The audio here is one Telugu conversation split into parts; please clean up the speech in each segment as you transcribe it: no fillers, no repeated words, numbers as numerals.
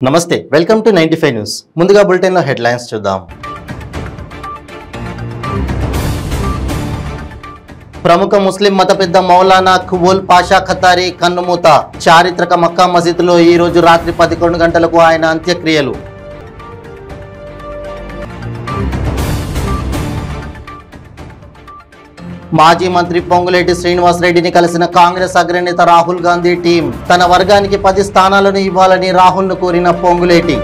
నమస్తే వెల్కమ్ టు 95 న్యూస్ ముందుగా బులెటిన్ లో హెడ్లైన్స్ చూద్దాం ప్రముఖ ముస్లిం మత పెద్ద మౌలానా ఖుబూల్ పాషా ఖతారీ కన్నుమూత చారిత్రక మక్కా మసీదులో ఈ రోజు రాత్రి 11 గంటలకు ఆయన అంత్యక్రియలు మాజీ మంత్రి పొంగులేటి శ్రీనివాస్ రెడ్డిని కలిసిన కాంగ్రెస్ అగ్రనేత రాహుల్ గాంధీ టీం తన వర్గానికి 10 స్థానాలను ఇవ్వాలని రాహుల్ను కోరిన పొంగులేటి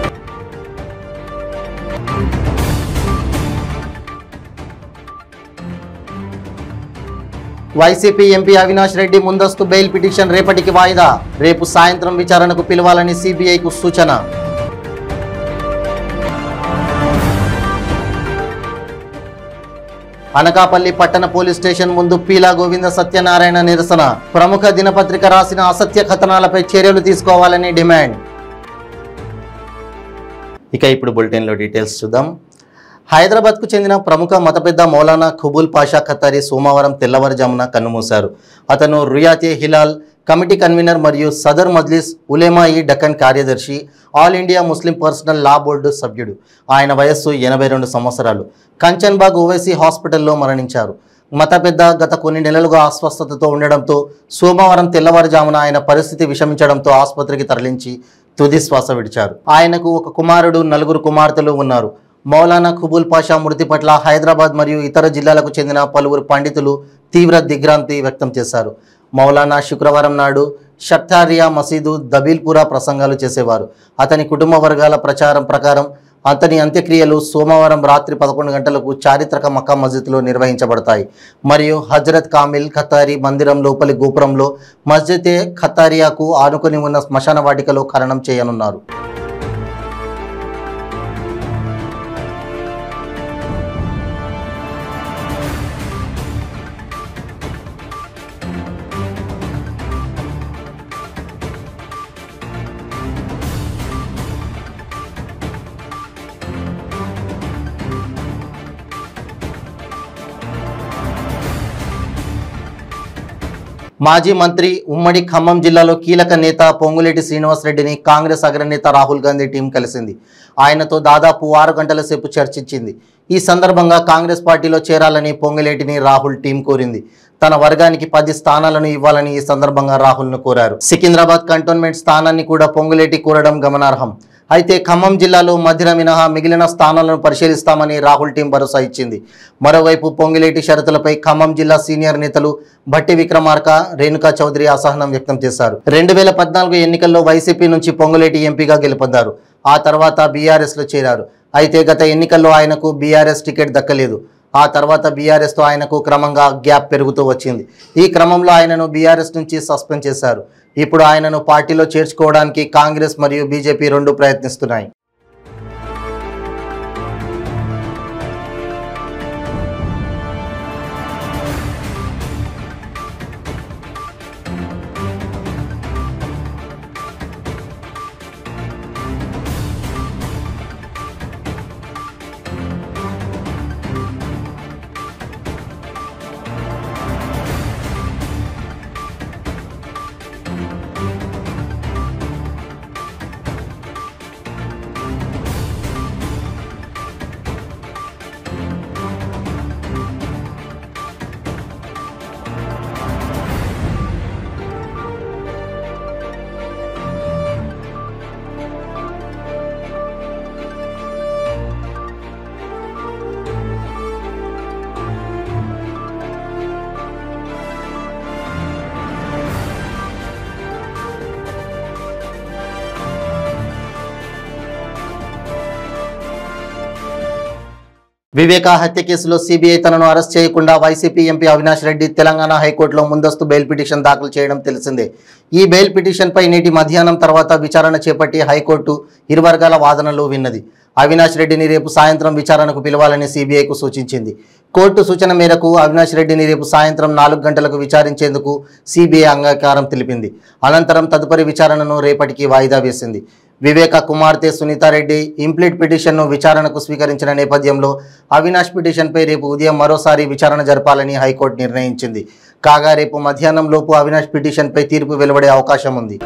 వైసీపీ ఎంపీ అవినాష్ రెడ్డి ముందస్తు బెయిల్ పిటిషన్ రేపటికి వాయిదా రేపు సాయంత్రం విచారణకు పిలవాలని సిబిఐకు సూచన అనకాపల్లి పట్టణ పోలీస్ స్టేషన్ ముందు పీలా గోవింద సత్యనారాయణ నిరసన ప్రముఖ దినపత్రిక రాసిన అసత్య కథనాలపై చర్యలు తీసుకోవాలని డిమాండ్ ఇక ఇప్పుడు బులెటిన్లో డీటెయిల్స్ చూద్దాం హైదరాబాద్కు చెందిన ప్రముఖ మత పెద్ద మౌలానా ఖుబూల్ పాషా ఖతారీ సోమవారం తెల్లవారుజామున కన్నుమూశారు. అతను రుయాతే హిలాల్ కమిటీ కన్వీనర్ మరియు సదర్ మజ్లిస్ ఉలెమా-ఈ డక్కన్ కార్యదర్శి, ఆల్ ఇండియా ముస్లిం పర్సనల్ లా బోర్డు సభ్యుడు. ఆయన వయస్సు 82 సంవత్సరాలు. కంచన్బాగ్ ఓవైసీ హాస్పిటల్లో మరణించారు. మత పెద్ద గత కొన్ని నెలలుగా అస్వస్థతతో ఉండడంతో సోమవారం తెల్లవారుజామున ఆయన పరిస్థితి విషమించడంతో ఆసుపత్రికి తరలించి తుది శ్వాస విడిచారు. ఆయనకు ఒక కుమారుడు, 4 కుమార్తెలు ఉన్నారు. మౌలానా ఖుబూల్ పాషా మృతి పట్ల హైదరాబాద్ మరియు ఇతర జిల్లాలకు చెందిన పలువురు పండితులు తీవ్ర దిగ్భ్రాంతి వ్యక్తం చేశారు. మౌలానా శుక్రవారం నాడు షట్టారియా మసీదు దబీల్పురా ప్రసంగాలు చేసేవారు. అతని కుటుంబ వర్గాల ప్రచారం ప్రకారం అతని అంత్యక్రియలు సోమవారం రాత్రి 11 గంటలకు చారిత్రక మక్కా మస్జిద్లో నిర్వహించబడతాయి మరియు హజరత్ కామిల్ ఖతారీ మందిరం లోపలి గోపురంలో మస్జిద్-ఏ ఖతారియాకు ఆనుకొని ఉన్న శ్మశాన వాటికలో ఖననం చేయనున్నారు. మాజీ మంత్రి ఉమ్మడి ఖమ్మం జిల్లాలో కీలక నేత పొంగులేటి శ్రీనివాస్ రెడ్డిని కాంగ్రెస్ అగ్రనేత రాహుల్ గాంధీ టీం కలిసింది. ఆయనతో దాదాపు 6 గంటల సేపు చర్చించింది. ఈ సందర్భంగా కాంగ్రెస్ పార్టీలో చేరాలని పొంగులేటిని రాహుల్ టీం కోరింది. తన వర్గానికి 10 స్థానాలను ఇవ్వాలని ఈ సందర్భంగా రాహుల్ను కోరారు. సికింద్రాబాద్ కంటోన్మెంట్ స్థానాన్ని కూడా పొంగులేటి కోరడం గమనార్హం. అయితే ఖమ్మం జిల్లాలో మధిర మినహా మిగిలిన స్థానాలను పరిశీలిస్తామని రాహుల్ టీం భరోసా ఇచ్చింది. మరోవైపు పొంగులేటి షరతులపై ఖమ్మం జిల్లా సీనియర్ నేతలు భట్టి విక్రమార్క, రేణుకా చౌదరి అసహనం వ్యక్తం చేశారు. 2014 ఎన్నికల్లో వైసీపీ నుంచి పొంగులేటి ఎంపీగా గెలుపొందారు. ఆ తర్వాత బీఆర్ఎస్లో చేరారు. అయితే గత ఎన్నికల్లో ఆయనకు బీఆర్ఎస్ టికెట్ దక్కలేదు. ఆ తర్వాత బీఆర్ఎస్తో ఆయనకు క్రమంగా గ్యాప్ పెరుగుతూ వచ్చింది. ఈ క్రమంలో ఆయనను బీఆర్ఎస్ నుంచి సస్పెండ్ చేశారు. ఇప్పుడు ఆయనను పార్టీలో చేర్చుకోవడానికి కాంగ్రెస్ మరియు బీజేపీ రెండూ ప్రయత్నిస్తున్నాయి. వివేకా హత్య కేసులో సిబిఐ తనను అరెస్ట్ చేయకుండా వైసీపీ ఎంపీ అవినాష్ రెడ్డి తెలంగాణ హైకోర్టులో ముందస్తు బెయిల్ పిటిషన్ దాఖలు చేయడం తెలిసిందే. ఈ బెయిల్ పిటిషన్పై నేటి మధ్యాహ్నం తర్వాత విచారణ చేపట్టి హైకోర్టు ఇరు వర్గాల వాదనలు విన్నది. అవినాష్ రెడ్డిని రేపు సాయంత్రం విచారణకు పిలవాలని సిబిఐకు సూచించింది. కోర్టు సూచన మేరకు అవినాష్ రెడ్డిని రేపు సాయంత్రం 4 గంటలకు విచారించేందుకు సిబిఐ అంగీకారం తెలిపింది. అనంతరం తదుపరి విచారణను రేపటికి వాయిదా వేసింది. వివేక కుమార్తె సునీతారెడ్డి ఇంప్లీట్ పిటిషన్ను విచారణకు స్వీకరించిన నేపథ్యంలో అవినాష్ పిటిషన్పై రేపు ఉదయం మరోసారి విచారణ జరపాలని హైకోర్టు నిర్ణయించింది. కాగా రేపు మధ్యాహ్నం లోపు అవినాష్ పిటిషన్పై తీర్పు వెలువడే అవకాశం ఉంది.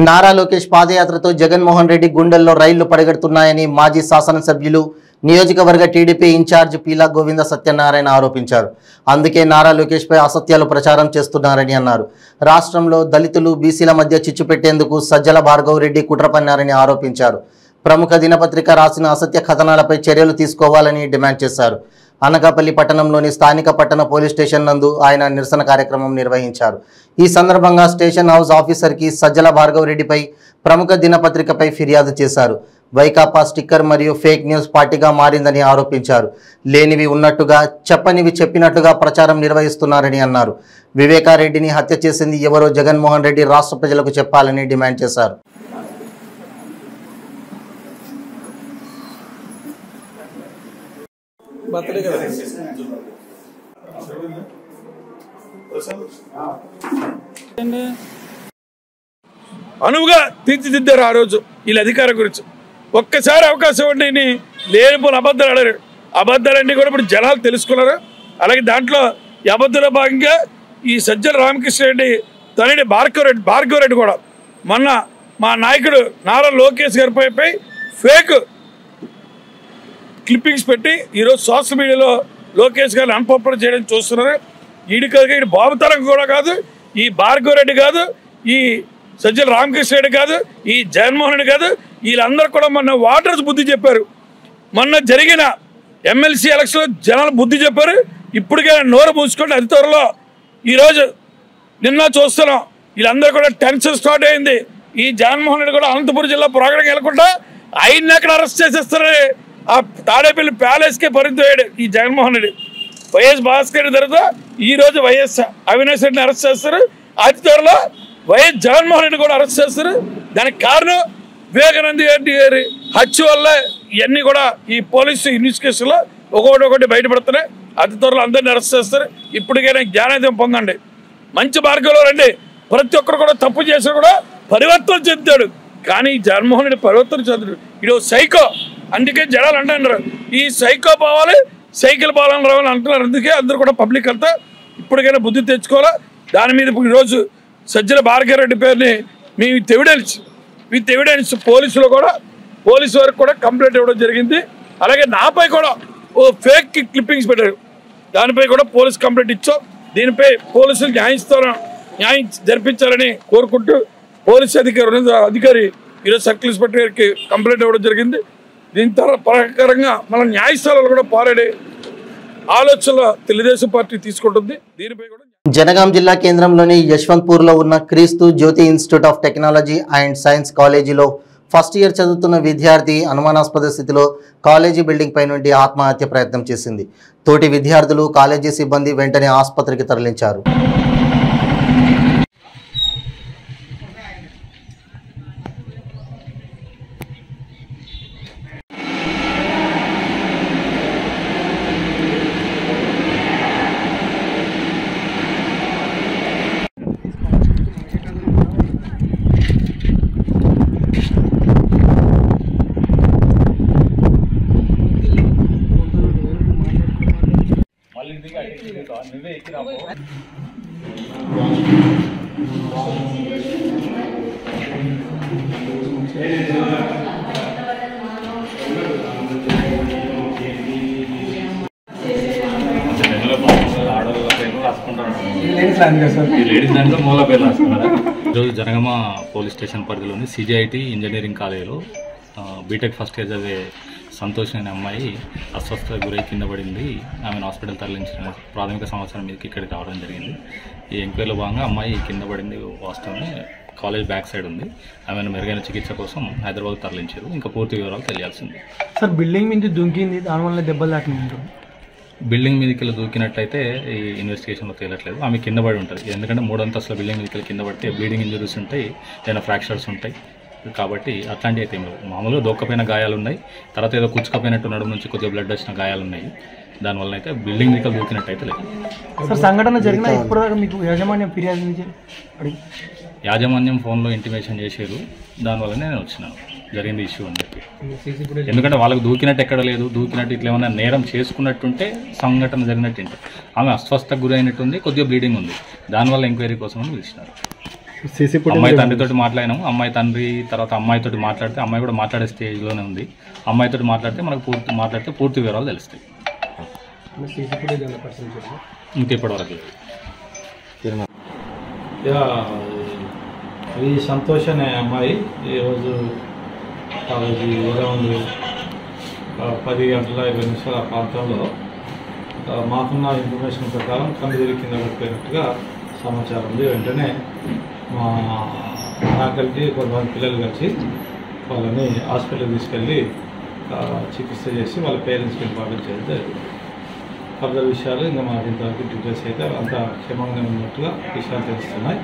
నారా లోకేష్ పాదయాత్రతో జగన్మోహన్ రెడ్డి గుండెల్లో రైళ్లు పడగెడుతున్నాయని మాజీ శాసనసభ్యులు నియోజకవర్గ టీడీపీ ఇన్ఛార్జ్ పీలా గోవింద సత్యనారాయణ ఆరోపించారు. అందుకే నారా లోకేష్ పై అసత్యాలు ప్రచారం చేస్తున్నారని అన్నారు. రాష్ట్రంలో దళితులు బీసీల మధ్య చిచ్చు పెట్టేందుకు సజ్జల భార్గవ్ రెడ్డి కుట్ర పన్నారని ఆరోపించారు. ప్రముఖ దినపత్రిక రాసిన అసత్య కథనాలపై చర్యలు తీసుకోవాలని డిమాండ్ చేశారు. అనకాపల్లి పట్టణంలోని స్థానిక పట్టణ పోలీస్ స్టేషన్ నందు ఆయన నిరసన కార్యక్రమం నిర్వహించారు. ఈ సందర్భంగా స్టేషన్ హౌస్ ఆఫీసర్కి సజ్జల భార్గవ్ రెడ్డిపై ప్రముఖ దినపత్రికపై ఫిర్యాదు చేశారు. వైకాపా స్టిక్కర్ మరియు ఫేక్ న్యూస్ పార్టీగా మారిందని ఆరోపించారు. లేనివి ఉన్నట్టుగా చెప్పనివి చెప్పినట్టుగా ప్రచారం నిర్వహిస్తున్నారని అన్నారు. వివేకారెడ్డిని హత్య చేసింది ఎవరో జగన్మోహన్ రెడ్డి రాష్ట్ర ప్రజలకు చెప్పాలని డిమాండ్ చేశారు. అనువుగా తీర్చిదిద్దారు ఆ రోజు వీళ్ళ అధికారం గురించి. ఒక్కసారి అవకాశం ఉండి లేనిపోయిన అబద్ధాలు ఆడారు. అబద్ధాలన్నీ కూడా ఇప్పుడు జనాలు తెలుసుకున్నారు. అలాగే దాంట్లో ఈ అబద్ధాల భాగంగా ఈ సజ్జల రామకృష్ణారెడ్డి తనని భార్గవ్ రెడ్డి కూడా మొన్న మా నాయకుడు నారా లోకేష్ గారిపై ఫేక్ క్లిప్పింగ్స్ పెట్టి ఈరోజు సోషల్ మీడియాలో లోకేష్ గారిని అన్పాపులర్ చేయడానికి చూస్తున్నారు. ఈడి బాబుతరం కూడా కాదు, ఈ భార్గవ్ రెడ్డి కాదు, ఈ సజ్జల రామకృష్ణ రెడ్డి కాదు, ఈ జగన్మోహన్ రెడ్డి కాదు, వీళ్ళందరూ కూడా మొన్న వాటర్స్ బుద్ధి చెప్పారు. మొన్న జరిగిన ఎమ్మెల్సీ ఎలక్షన్లో జనాలు బుద్ధి చెప్పారు. ఇప్పటికే నోరు మూసుకోండి. అతి త్వరలో ఈరోజు నిన్న చూస్తున్నాం వీళ్ళందరూ కూడా టెన్షన్ స్టార్ట్ అయింది. ఈ జగన్మోహన్ రెడ్డి కూడా అనంతపురం జిల్లా ప్రోగ్రాంకి వెళ్ళకుండా ఆయన్ని అక్కడ అరెస్ట్ చేసేస్తారని ఆ తాడేపల్లి ప్యాలెస్కే పరిమితమయ్యాడు ఈ జగన్మోహన్ రెడ్డి. వైఎస్ భాస్కర్ రెడ్డి తర్వాత ఈరోజు వైఎస్ అవినాష్ రెడ్డిని అరెస్ట్ చేస్తారు. అతి త్వరలో వైఎస్ జగన్మోహన్ రెడ్డి కూడా అరెస్ట్ చేస్తారు. దానికి కారణం వివేకానంద రెడ్డి గారి హత్య వల్ల ఇవన్నీ కూడా ఈ పోలీసు ఇన్వెస్టిగేషన్లో ఒకటి బయటపడుతున్నాయి. అతి త్వరలో అందరినీ అరెస్ట్ చేస్తారు. ఇప్పటికైనా జ్ఞానోదయం పొందండి, మంచి మార్గంలో రండి. ప్రతి ఒక్కరు కూడా తప్పు చేసినా కూడా పరివర్తన చెందుతాడు. కానీ జగన్మోహన్ రెడ్డి పరివర్తన చెందుతాడు. ఇది సైకో. అందుకే జనాలు అంటున్నారు ఈ సైకో పోవాలి, సైకిల్ పోవాలని రావాలని అంటున్నారు. అందుకే అందరూ కూడా పబ్లిక్ అంతా ఇప్పటికైనా బుద్ధి తెచ్చుకోవాలా. దాని మీద ఈరోజు సజ్జల భార్గవ్ రెడ్డి పేరుని మీ విత్ ఎవిడెన్స్ పోలీసు వారికి కూడా కంప్లైంట్ ఇవ్వడం జరిగింది. అలాగే నాపై కూడా ఓ ఫేక్ క్లిప్పింగ్స్ పెట్టారు. దానిపై కూడా పోలీస్ కంప్లైంట్ ఇచ్చాం. దీనిపై పోలీసులు న్యాయం జరిపించాలని కోరుకుంటూ పోలీసు అధికారి ఈరోజు సర్కిల్ ఇన్స్పెక్టర్ గారికి కంప్లైంట్ ఇవ్వడం జరిగింది. దీని ప్రకారంగా మన న్యాయస్థానాలు కూడా పోరాడే ఆలోచనలో తెలుగుదేశం పార్టీ తీసుకుంటుంది. దీనిపై కూడా జనగాం జిల్లా కేంద్రంలోని యశ్వంత్పూర్లో ఉన్న Kristu Jyoti institute of technology and science కాలేజీలో ఫస్ట్ ఇయర్ చదువుతున్న విద్యార్థి అనుమానాస్పద స్థితిలో కాలేజీ బిల్డింగ్ పై నుండి ఆత్మహత్య ప్రయత్నం చేసింది. తోటి విద్యార్థులు కాలేజీ సిబ్బంది వెంటనే ఆసుపత్రికి తరలించారు. ఈరోజు జనగామ పోలీస్ స్టేషన్ పరిధిలోని సిజిఐటి ఇంజనీరింగ్ కాలేజీలో బీటెక్ ఫస్ట్ ఇయర్ చదివే సంతోష్ అనే అమ్మాయి అస్వస్థత గురై కింద పడింది. ఆమెను హాస్పిటల్ తరలించిన ప్రాథమిక సమాచారం మీదకి ఇక్కడికి రావడం జరిగింది. ఈ ఎంక్వైరీలో భాగంగా అమ్మాయి కింద పడింది వాస్తవమే. కాలేజ్ బ్యాక్ సైడ్ ఉంది. ఆమెను మెరుగైన చికిత్స కోసం హైదరాబాద్ తరలించారు. ఇంకా పూర్తి వివరాలు తెలియాల్సింది. సార్ బిల్డింగ్ మీద దుంకింది, దానివల్ల దెబ్బలు తాకినాయి. బిల్డింగ్ మీదకి దూకినట్టయితే ఈ ఇన్వెస్టిగేషన్లో తేలట్లేదు. ఆమె కింద పడి ఉంటుంది. ఎందుకంటే 3 అంతస్తుల బిల్డింగ్ మీదకి కింద పడితే బ్లీడింగ్ ఇంజరీస్ ఉంటాయి, ఏదైనా ఫ్రాక్చర్స్ ఉంటాయి. కాబట్టి అట్లాంటివి అయితే మామూలుగా దొక్కపోయిన గాయాలు ఉన్నాయి. తర్వాత ఏదో కుచ్చుకపోయినట్టు నడుము నుంచి కొద్దిగా బ్లడ్ వచ్చిన గాయాలు ఉన్నాయి. దానివల్ల అయితే బిల్డింగ్ మీద దూకినట్టయితే లేదు. సార్ సంఘటన జరిగిన ఇప్పటిదాకా మీకు యాజమాన్యం ఫిర్యాదు యాజమాన్యం ఫోన్లో ఇంటిమేషన్ చేశారు. దానివల్లనే నేను వచ్చినాను జరిగింది ఇష్యూ అని చెప్పి. ఎందుకంటే వాళ్ళకి దూకినట్టు ఎక్కడ లేదు. దూకినట్టు ఇట్లా ఏమైనా నేరం చేసుకున్నట్టుంటే సంఘటన జరిగినట్టు ఆమె అస్వస్థకు గురైనట్టుంది, కొద్దిగా బ్లీడింగ్ ఉంది. దానివల్ల ఎంక్వైరీ కోసం పిలిచినారు. అమ్మాయి తండ్రితోటి మాట్లాడినాము. అమ్మాయి తండ్రి తర్వాత అమ్మాయితోటి మాట్లాడితే అమ్మాయి కూడా మాట్లాడే స్టేజ్లోనే ఉంది. అమ్మాయితోటి మాట్లాడితే మనకు పూర్తి వివరాలు తెలుస్తాయి. ఇంకెప్పటివరకు ఈ సంతోష్ అనే అమ్మాయి ఈరోజు కాలేజీ అరౌండ్ 10:20 ఆ ప్రాంతంలో మాకున్న ఇన్ఫర్మేషన్ ప్రకారం కళ్ళు తిరిగి కింద పడిపోయినట్టుగా సమాచారం ఉంది. వెంటనే మా ఫ్యాకల్టీ కొంతమంది పిల్లలు కలిసి వాళ్ళని హాస్పిటల్కి తీసుకెళ్ళి చికిత్స చేసి వాళ్ళ పేరెంట్స్కి ఇన్ఫార్మ్ చేయడం జరిగింది. ఫర్దర్ విషయాలు ఇంకా మనకి ఇంతవరకు డీటెయిల్స్ అయితే అంత క్షేమంగా ఉన్నట్టుగా విషయాలు తెలుస్తున్నాయి.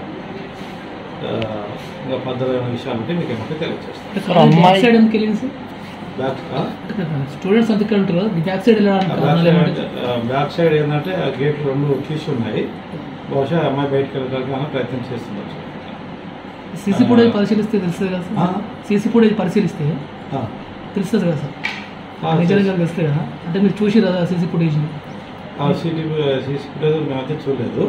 ఇంకా ఫర్దర్ అయిన విషయాలు ఉంటే మీకు ఏమంటే తెలియజేస్తాం. బ్యాక్ సైడ్ ఏంటంటే ఆ గేట్ 2 తీసి ఉన్నాయి. బహుశా అమ్మాయి బయటకు వెళ్ళడానికి ప్రయత్నం చేస్తున్నారు. సీసీ ఫుటేజ్ పరిశీలిస్తే తెలుస్తుంది కదా సార్. సీసీ ఫుటేజ్ పరిశీలిస్తే తెలుస్తుంది కదా సార్. నిజంగా తెలుస్తుంది కదా. అంటే మీరు చూసి కదా సీసీ ఫుటేజ్? సీసీ ఫుటేజ్ మేమైతే చూడలేదు.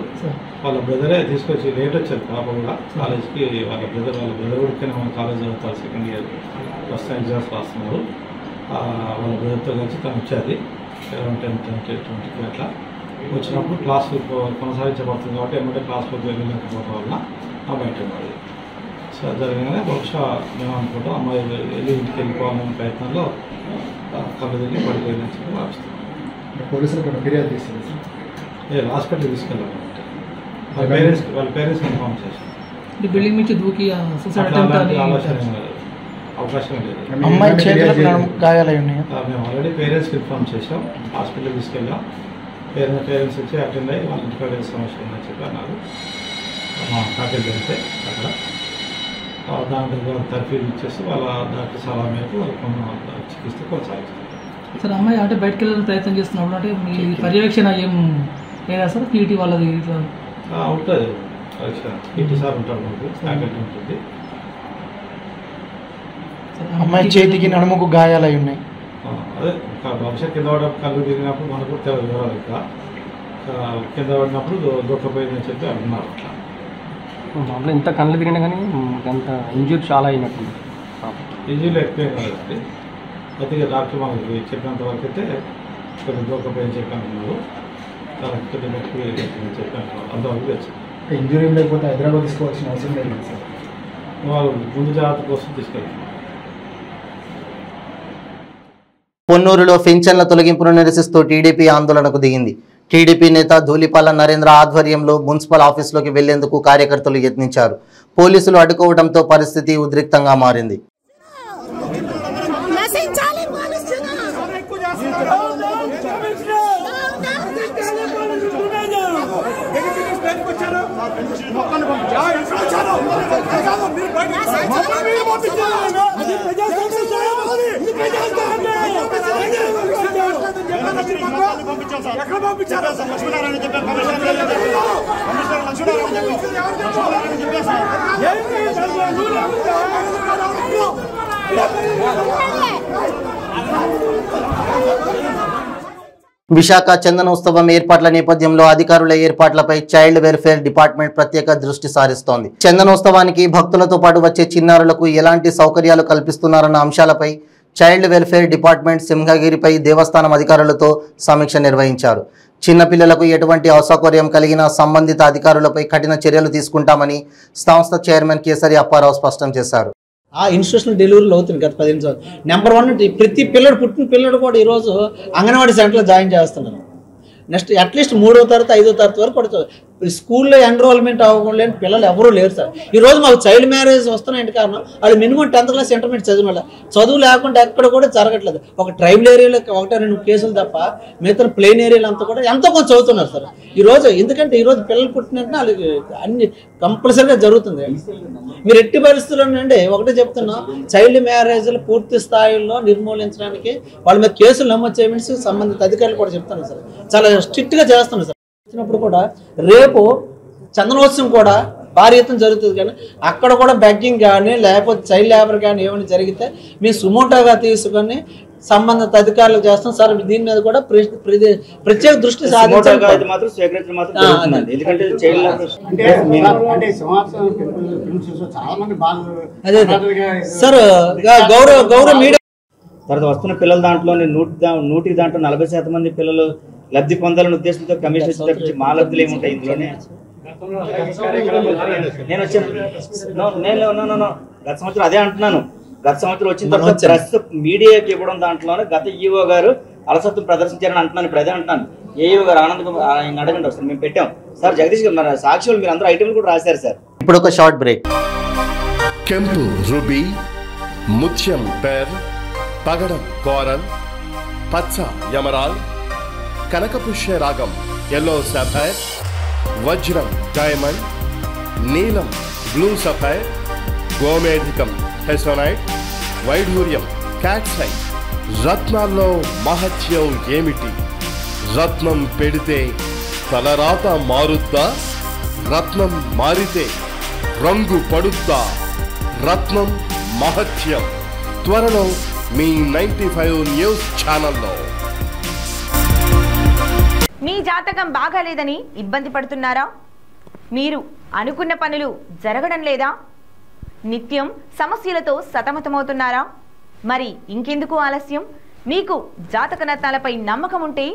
వాళ్ళ బ్రదరే తీసుకొచ్చి లేట్ వచ్చారు పాప కూడా కాలేజ్కి. వాళ్ళ బ్రదర్ కూడా మన కాలేజ్ చదువుతారు, సెకండ్ ఇయర్ ఫస్ట్ ఎగ్జామ్స్ రాస్తున్నారు. వాళ్ళ బ్రదర్తో కలిసి తను వచ్చేది అరౌండ్ 10:20 అట్లా వచ్చినప్పుడు క్లాసులు కొనసాగించబడుతుంది కాబట్టి ఏమంటే క్లాస్లోకి వెళ్ళలేకపోవడం వల్ల బయట ఉన్నది. సో జరగగానే బహుశా మేము అనుకుంటాం అమ్మాయి వెళ్ళి ఇంటికి వెళ్ళిపోవాలనే ప్రయత్నంలో కళ్ళు తిరిగి పడిపోయిందని చెప్పి భావిస్తున్నాం. పోలీసులు ఫిర్యాదు చేస్తారు. హాస్పిటల్ తీసుకెళ్ళాలి. వాళ్ళ పేరెంట్స్కి ఇన్ఫార్మ్ చేశాం. బిల్డింగ్ నుంచి దూకి అవకాశం లేదు. అమ్మాయి చేతులకు గాయాలై ఉన్నాయి. మేము ఆల్రెడీ పేరెంట్స్కి ఇన్ఫార్మ్ చేసాం. హాస్పిటల్కి తీసుకెళ్ళాం. పేరెంట్స్ వచ్చి అటెండ్ అయ్యి వాళ్ళ ఇంటికాడ సమస్య ఉందని చెప్పి అన్నారు. మా ఫ్యాకల్టీ వెళ్తే అక్కడ దాంట్లో తర్ఫీదు ఇచ్చేసి వాళ్ళ డాక్టర్ సలహా మేరకు వాళ్ళ చికిత్స కొనసాగిస్తారు. సార్ అమ్మాయి అంటే బయటకు వెళ్ళాలని ప్రయత్నం చేస్తున్నప్పుడు అంటే మీ పర్యవేక్షణ ఏం లేదా సార్? పీటీ వాళ్ళది ఉంటుంది పరీక్ష. పీటీ సార్ ఉంటారు, మాకు ఫ్యాకల్టీ ఉంటుంది. అమ్మాయి చేతికి నడుముకు గాయాలై ఉన్నాయి. అదే భవిష్యత్ కింద పడ కళ్ళు తిరిగినప్పుడు మనకు వివరాలు ఇంకా కింద పడినప్పుడు దొక్కపోయిందని చెప్పి అంటున్నారు. దాంట్లో ఇంత కళ్ళు తిరిగినా కానీ అంత ఇంజూరీ చాలా అయినట్టుంది. ఇంజూరీలో ఎక్కువ కాదండి. అయితే డాక్టర్ మనకి చెప్పినంత వరకు అయితే కొంచెం దొరకపోయిందని చెప్పి అంటున్నారు. కొంచెం ఎక్కువ చెప్పి అంటున్నారు. అంతవరకు తెలుసు. ఇంజూరీ లేకపోతే హైదరాబాద్ తీసుకోవాల్సిన అవసరం లేదు సార్. వాళ్ళు ముందు జాగ్రత్త కోసం తీసుకెళ్తున్నారు. పొన్నూరులో పింఛన్ల తొలగింపును నిరసిస్తూ టీడీపీ ఆందోళనకు దిగింది. టీడీపీ నేత ధూళిపాల నరేంద్ర ఆధ్వర్యంలో మున్సిపల్ ఆఫీసులోకి వెళ్లేందుకు కార్యకర్తలు యత్నించారు. పోలీసులు అడ్డుకోవడంతో పరిస్థితి ఉద్రిక్తంగా మారింది. విశాఖ చందనోత్సవం ఏర్పాట్ల నేపథ్యంలో అధికారుల ఏర్పాట్లపై చైల్డ్ వెల్ఫేర్ డిపార్ట్మెంట్ ప్రత్యేక దృష్టి సారిస్తోంది. చందనోత్సవానికి భక్తులతో పాటు వచ్చే చిన్నారులకు ఎలాంటి సౌకర్యాలు కల్పిస్తున్నారన్న అంశాలపై చైల్డ్ వెల్ఫేర్ డిపార్ట్మెంట్ సింహగిరిపై దేవస్థానం అధికారులతో సమీక్ష నిర్వహించారు. చిన్నపిల్లలకు ఎటువంటి అసౌకర్యం కలిగినా సంబంధిత అధికారులపై కఠిన చర్యలు తీసుకుంటామని సంస్థ చైర్మన్ కేసరి అప్పారావు స్పష్టం చేశారు. ఆ ఇన్స్టిట్యూషనల్ డెలివరీలు అవుతుంది గత 15 సంవత్సరాలు. నెంబర్ 1 ప్రతి పిల్లడు పుట్టిన పిల్లడు కూడా ఈరోజు అంగన్వాడీ సెంటర్లో జాయిన్ చేస్తున్నారు. నెక్స్ట్ అట్లీస్ట్ 3వ తరగతి 5వ తరగతి వరకు కూడా స్కూల్లో ఎన్రోల్మెంట్ అవ్వకుండా పిల్లలు ఎవరూ లేరు సార్. ఈరోజు మాకు చైల్డ్ మ్యారేజ్ వస్తున్నాయంటే కారణం వాళ్ళు మినిమం 10th క్లాస్ ఇంటర్మీడియట్ చదివిన వాళ్ళ చదువు లేకుండా ఎక్కడ కూడా జరగట్లేదు. ఒక ట్రైబల్ ఏరియాలో 1-2 కేసులు తప్ప మిగతా ప్లెయిన్ ఏరియాలు అంతా కూడా ఎంతో కొంచెం చదువుతున్నారు సార్ ఈరోజు. ఎందుకంటే ఈరోజు పిల్లలు పుట్టినట్టు వాళ్ళకి అన్ని కంపల్సరీగా జరుగుతుంది. మీరు ఎట్టి పరిస్థితుల్లోనండి ఒకటే చెప్తున్నా, చైల్డ్ మ్యారేజ్లు పూర్తి స్థాయిలో నిర్మూలించడానికి వాళ్ళ మీద కేసులు నమోదు చేయమని సంబంధిత అధికారులు కూడా చెప్తున్నారు సార్. చాలా స్ట్రిక్ట్గా చేస్తున్నారు సార్. వచ్చినప్పుడు కూడా రేపు చందనోత్సవం కూడా భారీ ఎత్తున జరుగుతుంది. కానీ అక్కడ కూడా బెగ్గింగ్ కానీ లేకపోతే చైల్డ్ లేబర్ కానీ ఏమైనా జరిగితే మేము సుమోటోగా తీసుకొని సంబంధిత అధికారులు చేస్తాం సార్. దీని మీద కూడా ప్రత్యేక దృష్టి సాధించాలి. సార్ గౌరవ మీడియా తర్వాత వస్తున్న పిల్లల దాంట్లో 100 దాంట్లో 40% మంది పిల్లలు లబ్ధి పొందాలనే ఉద్దేశంతో కమిషన్ తప్పించి మా లబ్ధులు ఏముంటాయి ఇందులోనే. నేను వచ్చాను నేను గత సంవత్సరం అదే అంటున్నాను. గత సంవత్సరం వచ్చిన తర్వాత ప్రస్తుతం మీడియాకి ఇవ్వడం దాంట్లోనే గత ఈఓ గారు అలసత్వం ప్రదర్శించారని అంటున్నాను. ఇప్పుడు అదే అంటున్నాను. ఏఈఓ గారు ఆనంద్ ఆయన అడగండి వస్తారు. మేము పెట్టాం సార్. జగదీష్ గారు మన సాక్షులు మీరు అందరూ ఐటెంలు కూడా రాశారు సార్. ఇప్పుడు ఒక షార్ట్ బ్రేక్. ಕೆಂಪು ರುಬಿ, ಮುತ್ಯಂ ಪೆರ್, పగడం కోరల్, పచ్చ ఎమరాల్, కనకపుష్య రాగం ఎల్లో సఫైర్, వజ్రం డైమండ్, నీలం బ్లూ సఫైర్, గోమేధికం హెసోనైట్, వైఢూర్యం క్యాట్సైట్. రత్నాల్లో మహత్యం ఏమిటి? రత్నం పెడితే తలరాత మారుద్దా? రత్నం మారితే రంగు పడుద్దా? రత్నం మహత్యం త్వరలో మీ 95 న్యూస్ ఛానల్లో. మీ జాతకం బాగాలేదని ఇబ్బంది పడుతున్నారా? మీరు అనుకున్న పనులు జరగడం లేదా? నిత్యం సమస్యలతో సతమతమవుతున్నారా? మరి ఇంకెందుకు ఆలస్యం? మీకు జాతక రత్నాలపై నమ్మకం ఉంటే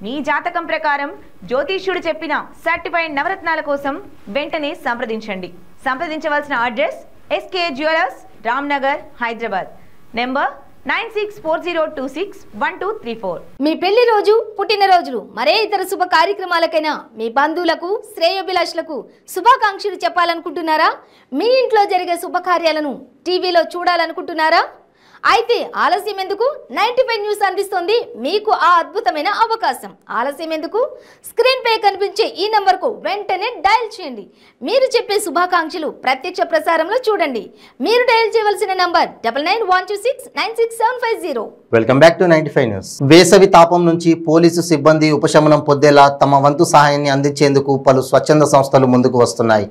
మీ జాతకం ప్రకారం జ్యోతిష్యుడు చెప్పిన సర్టిఫైడ్ నవరత్నాల కోసం వెంటనే సంప్రదించండి. సంప్రదించవలసిన address SK jewellers, Ramnagar, Hyderabad. Number 9640261234. మీ పెళ్లి రోజు, పుట్టినరోజులు, మరే ఇతర శుభ కార్యక్రమాలకైనా మీ బంధువులకు, శ్రేయోభిలాషులకు శుభాకాంక్షలు చెప్పాలనుకుంటున్నారా? మీ ఇంట్లో జరిగే శుభకార్యాలను టీవీలో చూడాలనుకుంటున్నారా? అయితే ఆలస్యం ఎందుకు? 95 న్యూస్ అందిస్తుంది మీకు ఆ అద్భుతమైన అవకాశం. ఆలస్యం ఎందుకు? స్క్రీన్ పై కనిపించే ఈ నంబర్కు వెంటనే డయల్ చేయండి. మీరు చెప్పే శుభాకాంక్షలు ప్రత్యక్ష ప్రసారంలో చూడండి. మీరు డయల్ చేయవలసిన number 9912696750. Welcome back to 95 news. వేసవి తాపం నుంచి పోలీసు సిబ్బంది ఉపశమనం పొందేలా తమ వంతు సహాయాన్ని అందించేందుకు పలు స్వచ్ఛంద సంస్థలు ముందుకు వస్తున్నాయి.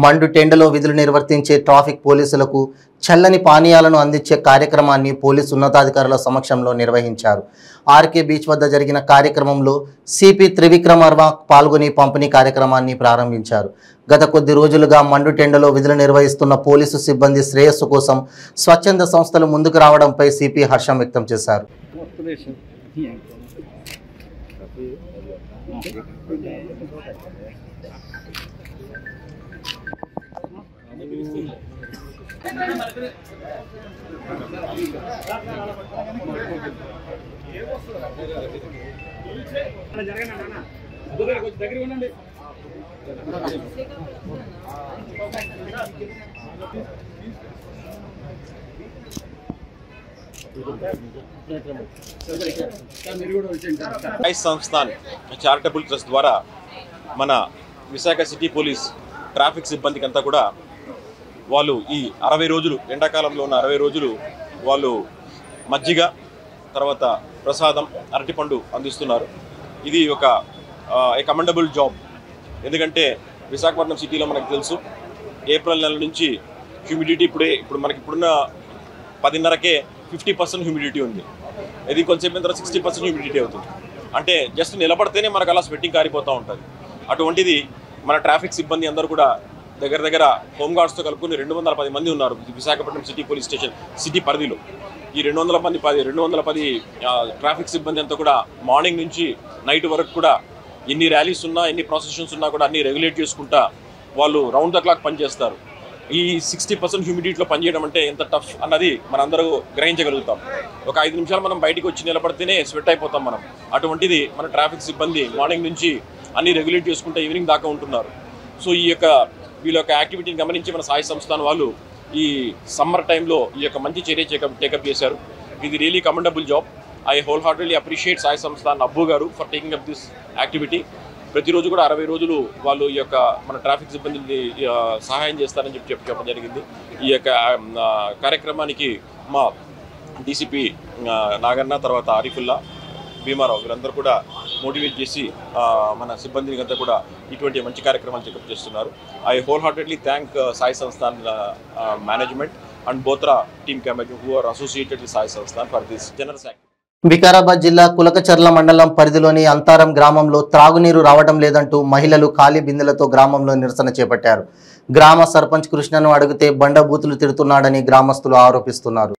మండు టెండలో విధులు నిర్వర్తించే ట్రాఫిక్ పోలీసులకు చల్లని పానీయాలను అందించే కార్యక్రమాన్ని పోలీసు ఉన్నతాధికారుల సమక్షంలో నిర్వహించారు. ఆర్కే బీచ్ వద్ద జరిగిన కార్యక్రమంలో సిపి త్రివిక్రమ్ వర్మ పాల్గొని పంపిణీ కార్యక్రమాన్ని ప్రారంభించారు. గత కొద్ది రోజులుగా మండు టెండలో విధులు నిర్వహిస్తున్న పోలీసు సిబ్బంది శ్రేయస్సు కోసం స్వచ్ఛంద సంస్థలు ముందుకు రావడంపై సిపి హర్షం వ్యక్తం చేశారు. సంస్థాన్ చారిటబుల్ ట్రస్ట్ ద్వారా మన విశాఖ సిటీ పోలీస్ ట్రాఫిక్ సిబ్బందికి అంతా కూడా వాళ్ళు ఈ 60 రోజులు, ఎండాకాలంలో ఉన్న 60 రోజులు వాళ్ళు మజ్జిగ, తర్వాత ప్రసాదం, అరటిపండు అందిస్తున్నారు. ఇది ఒక కమెండబుల్ జాబ్. ఎందుకంటే విశాఖపట్నం సిటీలో మనకు తెలుసు ఏప్రిల్ నెల నుంచి హ్యూమిడిటీ ఇప్పుడు మనకి ఇప్పుడున్న 10:30కే 50% హ్యూమిడిటీ ఉంది. ఇది కొంచెం తర్వాత 60% హ్యూమిడిటీ అవుతుంది. అంటే జస్ట్ నిలబడితేనే మనకు అలా స్వెట్టింగ్ కారిపోతూ ఉంటుంది. అటువంటిది మన ట్రాఫిక్ సిబ్బంది అందరూ కూడా దగ్గర హోంగార్డ్స్తో కలుపుకొని 210 మంది ఉన్నారు Visakhapatnam city police station city పరిధిలో. ఈ 210 ట్రాఫిక్ సిబ్బంది అంతా కూడా మార్నింగ్ నుంచి నైట్ వరకు కూడా ఎన్ని ర్యాలీస్ ఉన్నా, ఎన్ని ప్రాసెషన్స్ ఉన్నా కూడా అన్ని రెగ్యులేట్ చేసుకుంటా వాళ్ళు రౌండ్ ద క్లాక్ పనిచేస్తారు. ఈ 60% హ్యూమిడిటీలో పనిచేయడం అంటే ఎంత టఫ్ అన్నది మనందరూ గ్రహించగలుగుతాం. ఒక 5 నిమిషాలు మనం బయటికి వచ్చి నిలబడితేనే స్వెట్ అయిపోతాం మనం. అటువంటిది మన ట్రాఫిక్ సిబ్బంది మార్నింగ్ నుంచి అన్ని రెగ్యులేట్ చేసుకుంటూ ఈవినింగ్ దాకా ఉంటున్నారు. సో వీళ్ళ యొక్క యాక్టివిటీని గమనించి మన సాయి సంస్థాన్ వాళ్ళు ఈ సమ్మర్ టైంలో ఈ యొక్క మంచి చర్య టేకప్ చేశారు. ఇది really commendable job. I wholeheartedly appreciate Sai Sansthan Abbu garu for taking up this activity. ప్రతిరోజు కూడా 60 రోజులు వాళ్ళు ఈ యొక్క మన ట్రాఫిక్ సిబ్బందిని సహాయం చేస్తారని చెప్పడం జరిగింది. ఈ యొక్క కార్యక్రమానికి మా డీసీపీ నాగన్న, తర్వాత ఆరిఫుల్లా, భీమారావు వీరందరూ కూడా మోటివేట్ చేసి మన సిబ్బందిని అంతా కూడా ఇటువంటి మంచి కార్యక్రమాలు చెకప్ చేస్తున్నారు. I whole heartedly thank Sai Samsthan management and Bothra team who are associated with Sai Sansthan for this generous act. Vikarabad జిల్లా కులకచర్ల మండలం పరిధిలోని అంతారం గ్రామంలో త్రాగునీరు రావడం లేదంటూ మహిళలు ఖాళీ బిందెలతో గ్రామంలో నిరసన చేపట్టారు. గ్రామ సర్పంచ్ కృష్ణను అడిగితే బండబూతులు తిడుతున్నాడని గ్రామస్తులు ఆరోపిస్తున్నారు.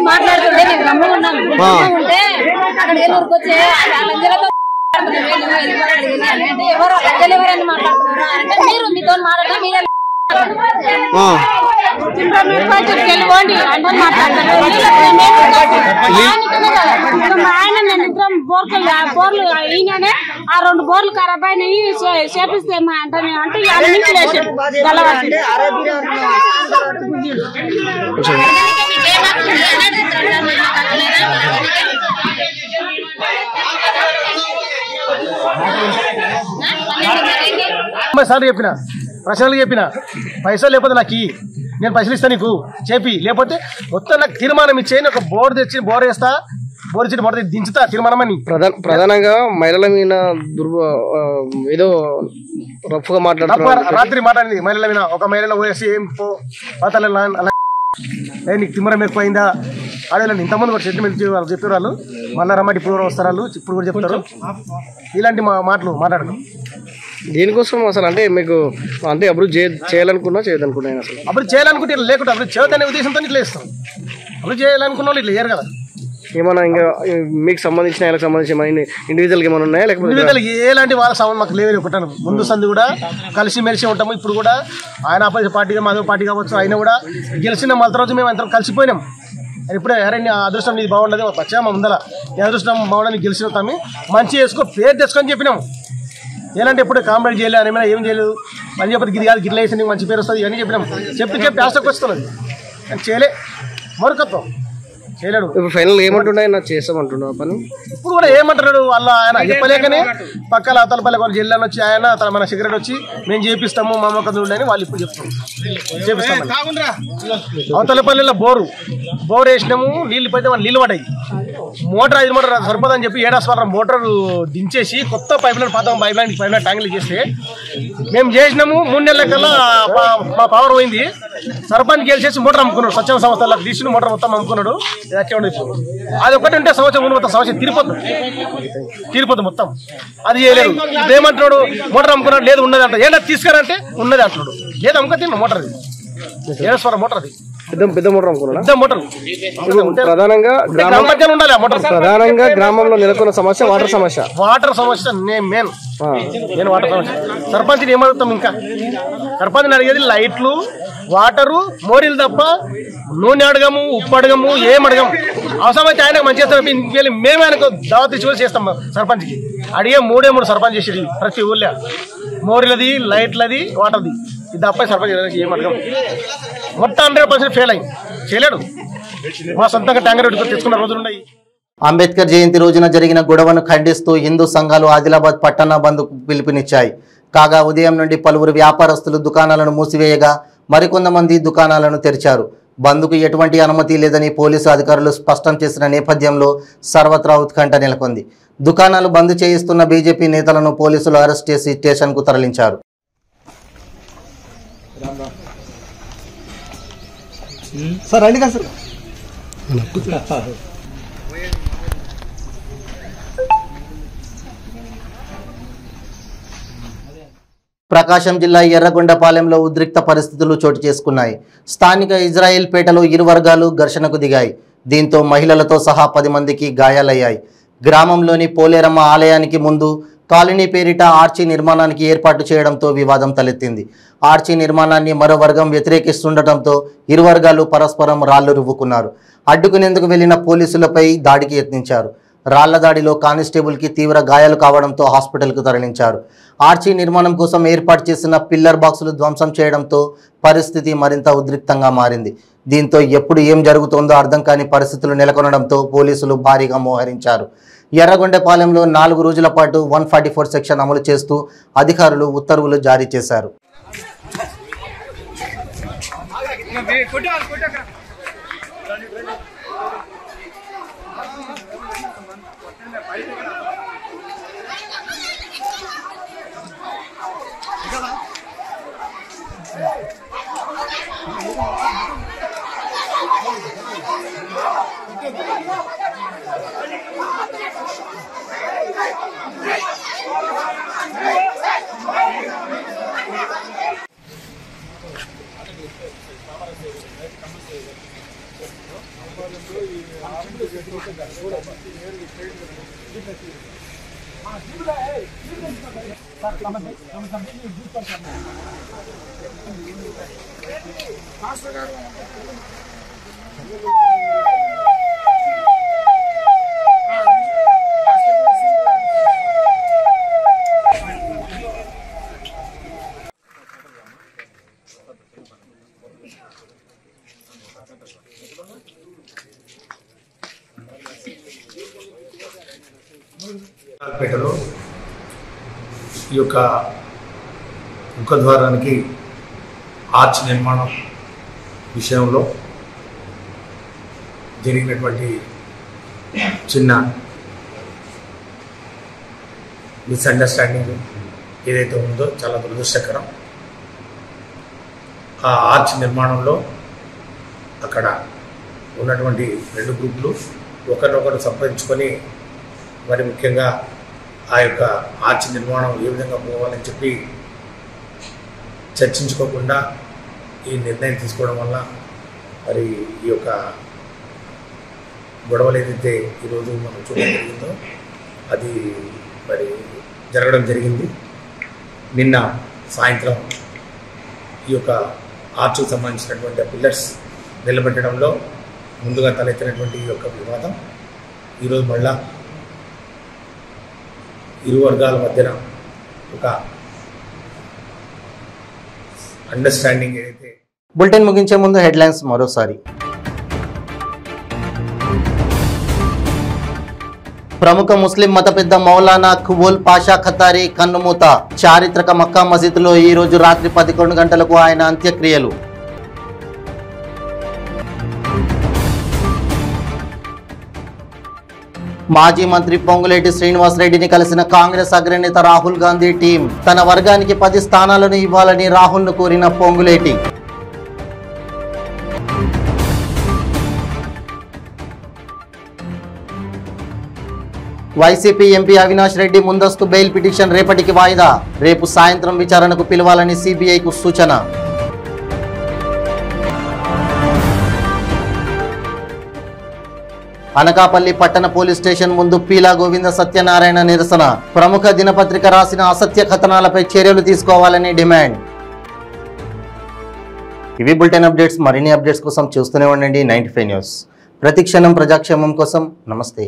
మాట్లాడుతుంటే నేను గమ్ముగా ఉన్నాను. ఉంటే అక్కడ ఏలూరుకు వచ్చి అంటే ఎవరు ప్రజలు ఎవరని మాట్లాడుతున్నారా అంటే మీరు మీతో మాట్లాడినా మీరే వెళ్ళిపోండి అంటే మాట్లాడతారు. ఆయన నిద్రం బోర్లు ఈయననే ఆ 2 బోర్లు ఖరాబ్ అయినాయి చేపిస్తే అంటే నుంచి లేచాడు సార్ చెప్పిన ప్రశ్నలు చెప్పిన పైసలు లేకపోతే నాకు నేను పైసలు ఇస్తాను నీకు చెప్పి లేకపోతే మొత్తం నాకు తీర్మానం ఇచ్చేయి. ఒక బోర్ తెచ్చి బోర్ వేస్తా బోర్ ఇచ్చి బోర్ దించుతా తీర్మానం అని. ప్రధానంగా మహిళల మీద ఏదో రఫ్గా మాట్లాడుతున్నారు. రాత్రి మాట్లాడింది మహిళల మీద. ఒక మహిళలో వేసి ఏం నీకు తిమ్మరం ఎక్కువైందా అడగలేండి. ఇంతమంది కూడా సెటిల్మెంట్ వాళ్ళు చెప్పారు. వాళ్ళు మళ్ళీ రమ్మటి ఇప్పుడు వస్తారు ఇప్పుడు కూడా చెప్తారు. ఇలాంటి మాటలు మాట్లాడరు. దీనికోసం అసలు అంటే మీకు అంటే అభివృద్ధి చేయాలనుకున్నా చేయదనుకున్నా అసలు అభివృద్ధి చేయాలనుకుంటే ఇట్లా లేకుండా అభివృద్ధి చేయదనే ఉద్దేశంతో ఇట్లా ఇస్తాం. అభివృద్ధి చేయాలనుకున్న వాళ్ళు ఇట్లా చేయరు కదా. ఏమన్నా ఇంకా మీకు సంబంధించిన వాళ్ళకి సంబంధించిన ఇండివిజువల్గా ఏమైనా ఉన్నాయా లేకపోతే ఇండివిజువల్ ఎలాంటి వాళ్ళ సంబంధం మాకు లేవని ఒకటాను. ముందు సంది కూడా కలిసి మెలిసి ఉంటాము. ఇప్పుడు కూడా ఆయన ఆపోజిట్ పార్టీగా మాధవ పార్టీ కావచ్చు. అయినా కూడా గెలిచిన మళ్ళీ తర్వాత మేము అందరం కలిసిపోయినాం. ఇప్పుడే ఎవరైనా అదృష్టం నీది బాగుండదు వచ్చా మా ముందర అదృష్టం బాగుండదు గెలిచిన తమ్మి మంచి చేసుకో పేరు తెచ్చుకొని చెప్పినాం. ఏలంటే ఇప్పుడు కాంప్లైంట్ చేయలేదు ఏమైనా ఏం చేయలేదు మళ్ళీ చెప్పి గిరి కాదు గిట్ల వేసి నీకు మంచి పేరు వస్తుంది ఇవన్నీ చెప్పినాం. చెప్పి ఆశకు వస్తున్నది చేయలే మరొకత్వం చేయలేడు. ఇప్పుడు ఫైనల్ ఏమంటున్నాయి నాకు చేస్తామంటున్నా పని. ఇప్పుడు కూడా ఏమంటున్నాడు వాళ్ళ ఆయన చెప్పలేకనే పక్కల అవతలపల్లి వాళ్ళు జిల్లాలో వచ్చి ఆయన మన సెక్రటరీ వచ్చి మేము చేపిస్తాము మా మొక్క అని వాళ్ళు ఇప్పుడు చెప్తాం చేపిస్తామని. అవతలపల్లిలో బోర్ వేసినాము నీళ్ళు పోతే వాళ్ళు నీళ్ళు పడ్డాయి. మోటార్ 5 మోటార్ సరిపోదని చెప్పి ఏడాస్వారం మోటార్ దించేసి కొత్త పైప్ లైన్ పాత పైప్ లైన్ ట్యాంకులు చేస్తే మేము చేసినాము 3 నెలల కల్లా మా పవర్ పోయింది. సర్పంచ్ గెలిచేసి మోటార్ అమ్ముకున్నాడు. స్వచ్ఛంద సంస్థలకు తీసి మోటార్ మొత్తం అమ్ముకున్నాడు. అది ఒకటి ఉంటే సంవత్సరం మొత్తం సంవత్సరం తీరిపోతుంది మొత్తం. అది చేయలేదు. ఇప్పుడు ఏమంటున్నాడు మోటార్ అమ్ముకున్నాడు లేదు ఉన్నది అంట. ఏడా తీసుకురంటే ఉన్నది అంటున్నాడు. లేదు అమ్ముక తిన్న మోటార్ అది ఏడాస్వరం మోటార్ అది పెద్ద మోటార్ అనుకున్నాడు. పెద్ద మోటార్. ప్రధానంగా గ్రామంలో నెలకొన్న సమస్య వాటర్ సమస్య. వాటర్ సమస్య మెయిన్ వాటర్ సమస్య. సర్పంచ్ని ఏమడుగుతాం ఇంకా సర్పంచ్ని అడిగేది లైట్లు వాటరు మోరీలు తప్ప నూనె అడగము ఉప్పు అడగము ఏం అడగము. అవసరమైతే ఆయనకు మంచి చేస్తాం. మేము ఆయనకు దావత్ ఇచ్చి చేస్తాం. సర్పంచ్కి అడిగే 3 సర్పంచ్ చేసేది ప్రతి ఊళ్ళో మోరీలది లైట్లది వాటర్ది. ఇది తప్ప సర్పంచ్ ఏం అడగం. మొత్తం 100% ఫెయిల్ అయింది చేయలేడు. మా సొంతంగా ట్యాంకర్ పెట్టుకొని తెచ్చుకున్న రోజులున్నాయి. అంబేద్కర్ జయంతి రోజున జరిగిన గొడవను ఖండిస్తూ హిందూ సంఘాలు ఆదిలాబాద్ పట్టణ బంద్కు పిలుపునిచ్చాయి. కాగా ఉదయం నుండి పలువురు వ్యాపారస్తులు దుకాణాలను మూసివేయగా మరికొంతమంది దుకాణాలను తెరిచారు. బంద్కు ఎటువంటి అనుమతి లేదని పోలీసు అధికారులు స్పష్టం చేసిన నేపథ్యంలో సర్వత్రా ఉత్కంఠ నెలకొంది. దుకాణాలు బంద్ చేయిస్తున్న బీజేపీ నేతలను పోలీసులు అరెస్ట్ చేసి స్టేషన్కు తరలించారు. సార్ రండి కదా సార్. ప్రకాశం జిల్లా ఎర్రగొండపాలెంలో ఉద్రిక్త పరిస్థితులు చోటు చేసుకున్నాయి. స్థానిక ఇజ్రాయెల్ పేటలో ఇరు వర్గాలు ఘర్షణకు దిగాయి. దీంతో మహిళలతో సహా 10 మందికి గాయాలయ్యాయి. గ్రామంలోని పోలేరమ్మ ఆలయానికి ముందు కాలనీ పేరిట ఆర్చి నిర్మాణానికి ఏర్పాటు చేయడంతో వివాదం తలెత్తింది. ఆర్చి నిర్మాణాన్ని మరో వర్గం వ్యతిరేకిస్తుండటంతో ఇరు వర్గాలు పరస్పరం రాళ్లు రువ్వుకున్నారు. అడ్డుకునేందుకు వెళ్లిన పోలీసులపై దాడికి యత్నించారు. రాళ్ల దాడిలో కానిస్టేబుల్కి తీవ్ర గాయాలు కావడంతో హాస్పిటల్కు తరలించారు. ఆర్చీ నిర్మాణం కోసం ఏర్పాటు చేసిన పిల్లర్ బాక్సులు ధ్వంసం చేయడంతో పరిస్థితి మరింత ఉద్రిక్తంగా మారింది. దీంతో ఎప్పుడు ఏం జరుగుతోందో అర్థం కాని పరిస్థితులు నెలకొనడంతో పోలీసులు భారీగా మోహరించారు. ఎర్రగొండపాలెంలో 4 రోజుల పాటు 144 సెక్షన్ అమలు చేస్తూ అధికారులు ఉత్తర్వులు జారీ చేశారు. పేటలో ఈ యొక్క ముఖద్వారానికి ఆర్చ్ నిర్మాణం విషయంలో జరిగినటువంటి చిన్న మిస్అండర్స్టాండింగ్ ఏదైతే ఉందో చాలా దురదృష్టకరం. ఆ ఆర్చ్ నిర్మాణంలో అక్కడ ఉన్నటువంటి 2 గ్రూపులు ఒకరినొకరు సంప్రదించుకొని మరి ముఖ్యంగా ఆ యొక్క ఆర్చ్ నిర్మాణం ఏ విధంగా పోవాలని చెప్పి చర్చించుకోకుండా ఈ నిర్ణయం తీసుకోవడం వల్ల మరి ఈ యొక్క గొడవలు ఏదైతే ఈరోజు మనం చూడడం జరిగిందో అది మరి జరగడం జరిగింది. నిన్న సాయంత్రం ఈ యొక్క ఆర్చ్కు సంబంధించినటువంటి పిల్లర్స్ నిలబెట్టడంలో ముందుగా తలెత్తినటువంటి ఈ యొక్క వివాదం ఈరోజు మళ్ళా ఇరు వర్గాల మధ్యన ఒక అండర్స్టాండింగ్ ఏదైతే. బులెటిన్ ముగించే ముందు హెడ్లైన్స్ మరోసారి. ప్రముఖ ముస్లిం మత పెద్ద మౌలానా ఖుబూల్ పాషా ఖతారీ కన్నుమూత. చారిత్రక మక్కా మసీదులో ఈ రోజు రాత్రి 11 గంటలకు ఆయన అంత్యక్రియలు. మాజీ మంత్రి పొంగులేటి శ్రీనివాసరెడ్డిని కలిసిన కాంగ్రెస్ అగ్రనేత రాహుల్ గాంధీ టీం. తన వర్గానికి 10 స్థానాలను ఇవ్వాలని రాహుల్ను కోరిన పొంగులేటి. వైసీపీ ఎంపీ అవినాష్ రెడ్డి ముందస్తు బెయిల్ పిటిషన్ రేపటికి వాయిదా. రేపు సాయంత్రం విచారణకు పిలవాలని సిబిఐకు సూచన. అనకాపల్లి పట్టణ పోలీస్ స్టేషన్ ముందు పీలా గోవింద సత్యనారాయణ నిరసన. ప్రముఖ దినపత్రిక రాసిన అసత్య కథనాలపై చర్యలు తీసుకోవాలని డిమాండ్. ఇవి బులెటిన్ అప్డేట్స్. మరిన్ని అప్డేట్స్ కోసం చూస్తూనే ఉండండి 95 న్యూస్. ప్రతిక్షణం ప్రజాక్షేమం కోసం. నమస్తే.